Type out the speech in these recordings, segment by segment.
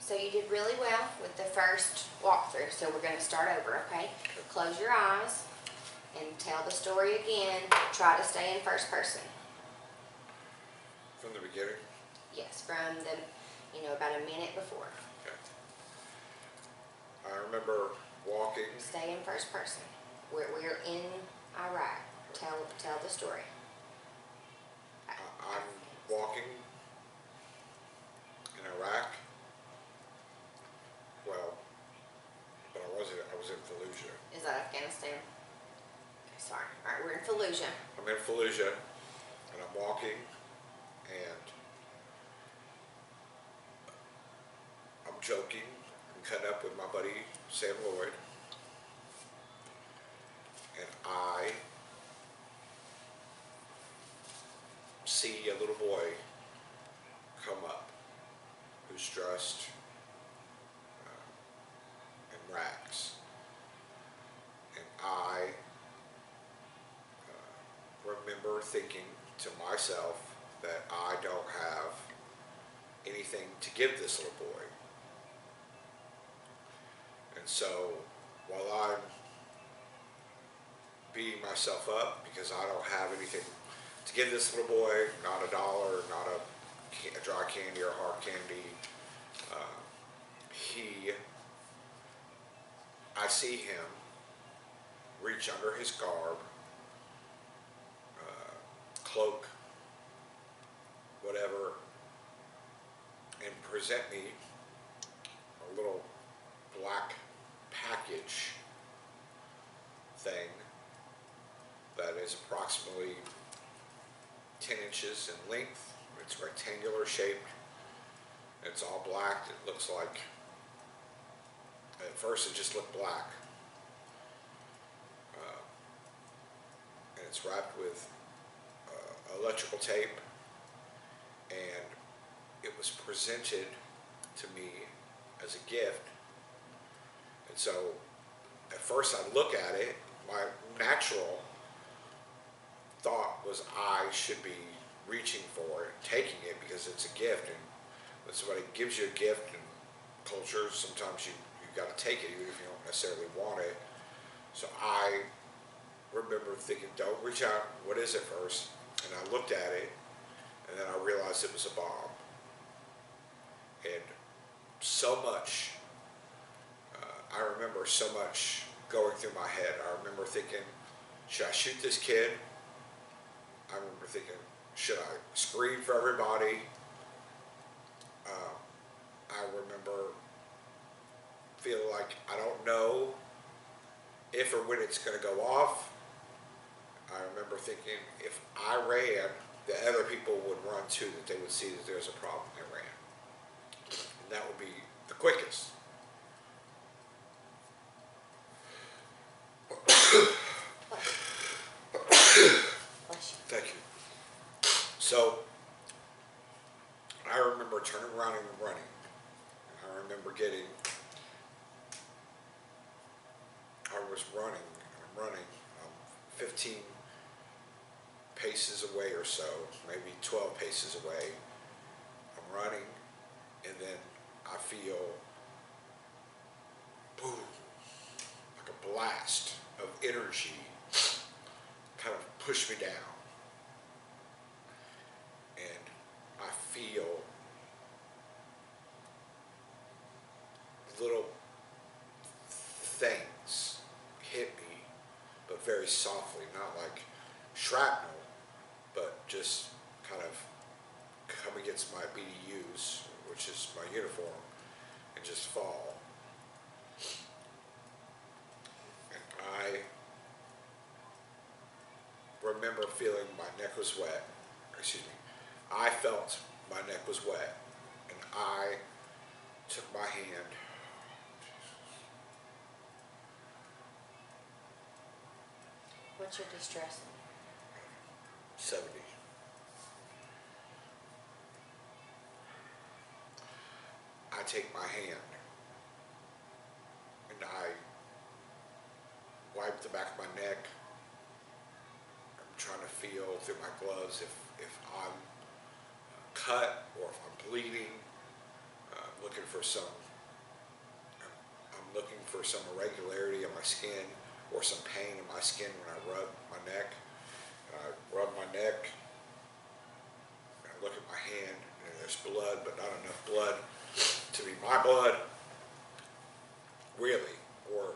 So you did really well with the first walkthrough, so we're going to start over, okay? Close your eyes and tell the story again. Try to stay in first person. From the beginning? Yes, from the, about a minute before. Okay. I remember walking. Stay in first person. We're in Iraq. Tell the story. I'm walking in Iraq. Well, but I was in Fallujah. Is that Afghanistan? Okay, sorry. All right, we're in Fallujah. I'm in Fallujah, and I'm walking, and I'm joking. I'm cutting up with my buddy Sam Lloyd, and I see a little boy come up who's dressed in rags, and I remember thinking to myself that I don't have anything to give this little boy. And so while I'm beating myself up because I don't have anything to give this little boy, not $1, not a dry candy or hard candy, I see him reach under his garb, cloak, whatever, and present me a little black package thing that is approximately 10 inches in length. It's rectangular shaped. It's all black. It looks like, at first it just looked black. And it's wrapped with electrical tape, and it was presented to me as a gift. And so at first I look at it, my natural thought was I should be reaching for it, taking it, because it's a gift. And when somebody gives you a gift in culture, sometimes you got to take it even if you don't necessarily want it. So I remember thinking, don't reach out, what is it first? And I looked at it, and then I realized it was a bomb. And so much, I remember so much going through my head. I remember thinking, should I shoot this kid? I remember thinking, should I scream for everybody? I remember feeling like I don't know if or when it's going to go off. I remember thinking if I ran, the other people would run too, that they would see that there's a problem and ran. And that would be the quickest. Thank you. So I remember turning around and running. I remember I was running, I'm running 15 paces away or so, maybe 12 paces away. I'm running, and then I feel, boom, like a blast of energy kind of push me down. And I feel little things hit me, but very softly, not like shrapnel, but just kind of come against my BDUs, which is my uniform, and just fall. And I remember feeling my neck was wet, I felt my neck was wet, and I took my hand What's your distress? 70. I take my hand and I wipe the back of my neck. I'm trying to feel through my gloves if I'm cut or if I'm bleeding. looking for some, I'm looking for some irregularity in my skin or some pain in my skin when I rub my neck. And I rub my neck, and I look at my hand, and there's blood, but not enough blood to be my blood, really. Or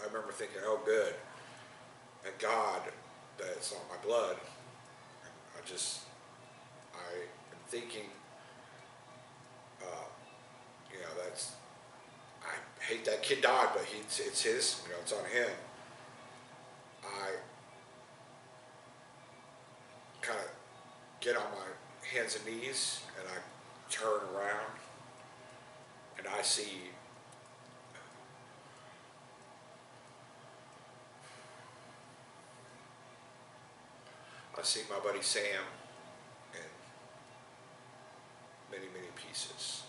I remember thinking, oh good, thank God that it's not my blood. And I am thinking, that's, I hate that kid died, but it's his, it's on him. I kind of get on my hands and knees, and I turn around, and I see my buddy Sam in many, many pieces.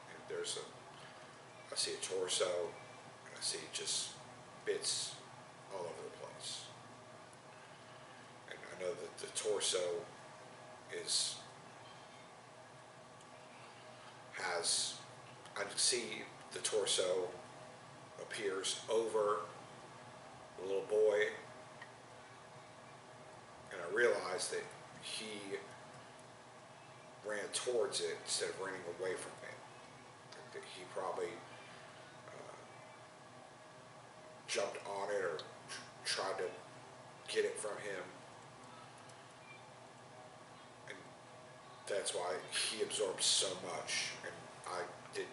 And I see a torso, and I see just bits all over the place. And I know that the torso I see the torso appears over the little boy, and I realize that he ran towards it instead of running away from it. That he probably jumped on it or tried to get it from him, and that's why he absorbed so much, and I didn't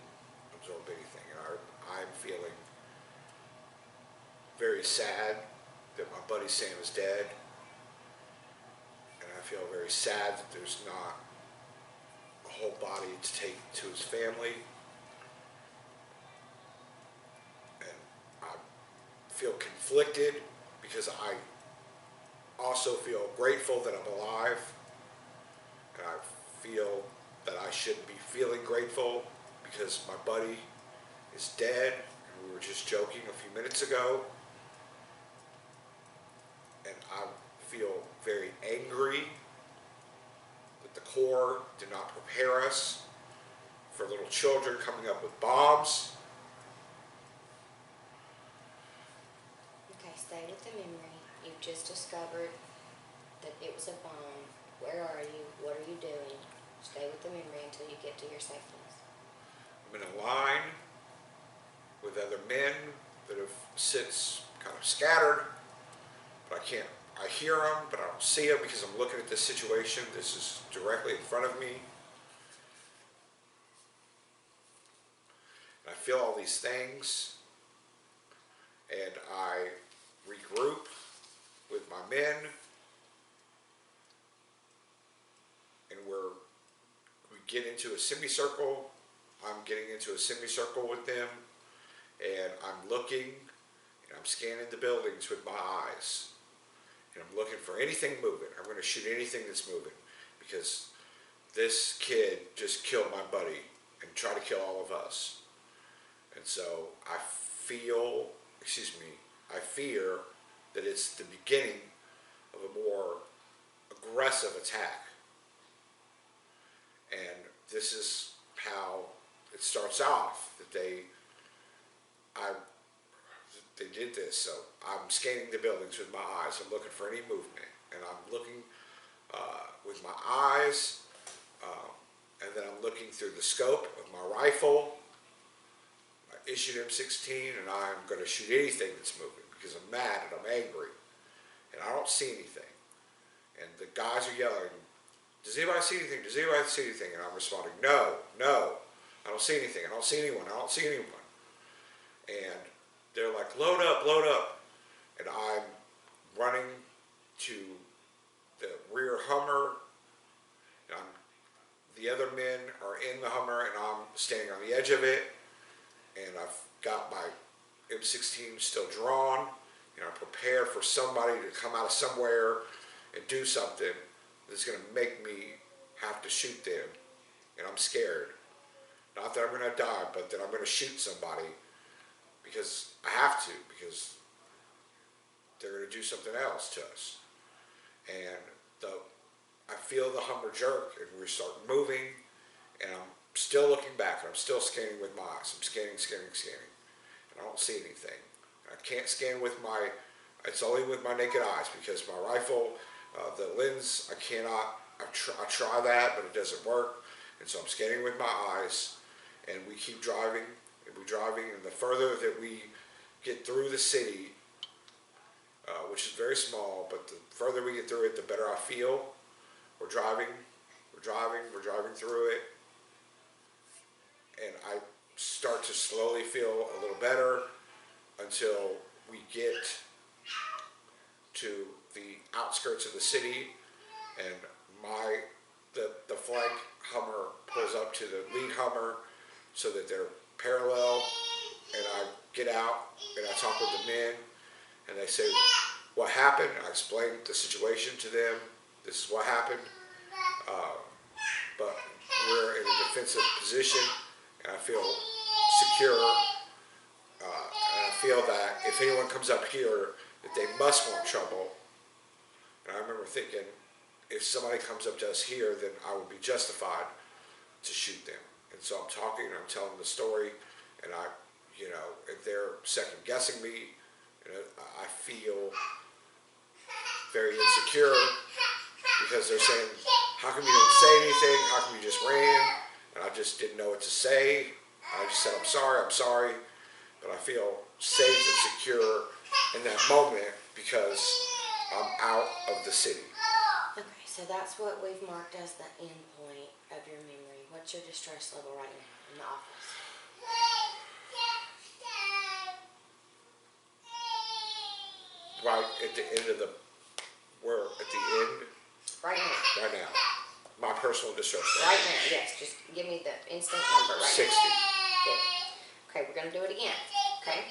absorb anything. And I'm feeling very sad that my buddy Sam is dead, and I feel very sad that there's not a whole body to take to his family. And I feel conflicted because I also feel grateful that I'm alive, and I feel that I shouldn't be feeling grateful because my buddy is dead, and we were just joking a few minutes ago. And I feel very angry that the Corps did not prepare us for little children coming up with bombs. Okay, stay with the memory. You've just discovered that it was a bomb. Where are you? What are you doing? Stay with the memory until you get to your safe place. I'm in a line with other men that have sits kind of scattered, but I hear them, but I don't see them because I'm looking at this situation. This is directly in front of me. And I feel all these things, and I regroup with my men, and we get into a semicircle. I'm getting into a semicircle with them, and I'm looking, and I'm scanning the buildings with my eyes, and I'm looking for anything moving. I'm going to shoot anything that's moving, because this kid just killed my buddy and tried to kill all of us. And so I fear that it's the beginning of a more aggressive attack. And this is how it starts off, that they did this. So I'm scanning the buildings with my eyes. I'm looking for any movement, and I'm looking with my eyes, and then I'm looking through the scope of my rifle. I issued M16, and I'm going to shoot anything that's moving because I'm mad and I'm angry, and I don't see anything. And the guys are yelling, "Does anybody see anything? Does anybody see anything?" And I'm responding, "No, no, I don't see anything. I don't see anyone. I don't see anyone." And they're like, "Load up, load up." And I'm running to the rear Hummer, and the other men are in the Hummer, and I'm standing on the edge of it, and I've got my M16 still drawn, and I'm prepared for somebody to come out of somewhere and do something that's going to make me have to shoot them, and I'm scared. Not that I'm going to die, but that I'm going to shoot somebody because I have to, because they're going to do something else to us. And I feel the Hummer jerk, and we start moving, and still looking back, and I'm still scanning with my eyes. I'm scanning, and I don't see anything. I can't scan with my, it's only with my naked eyes because my rifle, the lens, I cannot, I try that, but it doesn't work. And so I'm scanning with my eyes, and we keep driving, and the further that we get through the city, which is very small, but the further we get through it, the better I feel. We're driving through it, and I start to slowly feel a little better until we get to the outskirts of the city, and the flank Hummer pulls up to the lead Hummer so that they're parallel, and I get out and I talk with the men, and they say, what happened? I explained the situation to them. This is what happened, but we're in a defensive position, and I feel secure, and I feel that if anyone comes up here, that they must want trouble. And I remember thinking, if somebody comes up to us here, then I would be justified to shoot them. And so I'm talking and I'm telling the story, and if they're second guessing me, I feel very insecure because they're saying, how come you didn't say anything? How come you just ran? And I just didn't know what to say. I just said, I'm sorry, but I feel safe and secure in that moment because I'm out of the city. Okay, so that's what we've marked as the end point of your memory. What's your distress level right now in the office? Right at the end of we're at the end. Right now. Right now. My personal distress level. Right now, yes. Just give me the instant number right 60. now. Good. Okay, we're going to do it again. Okay?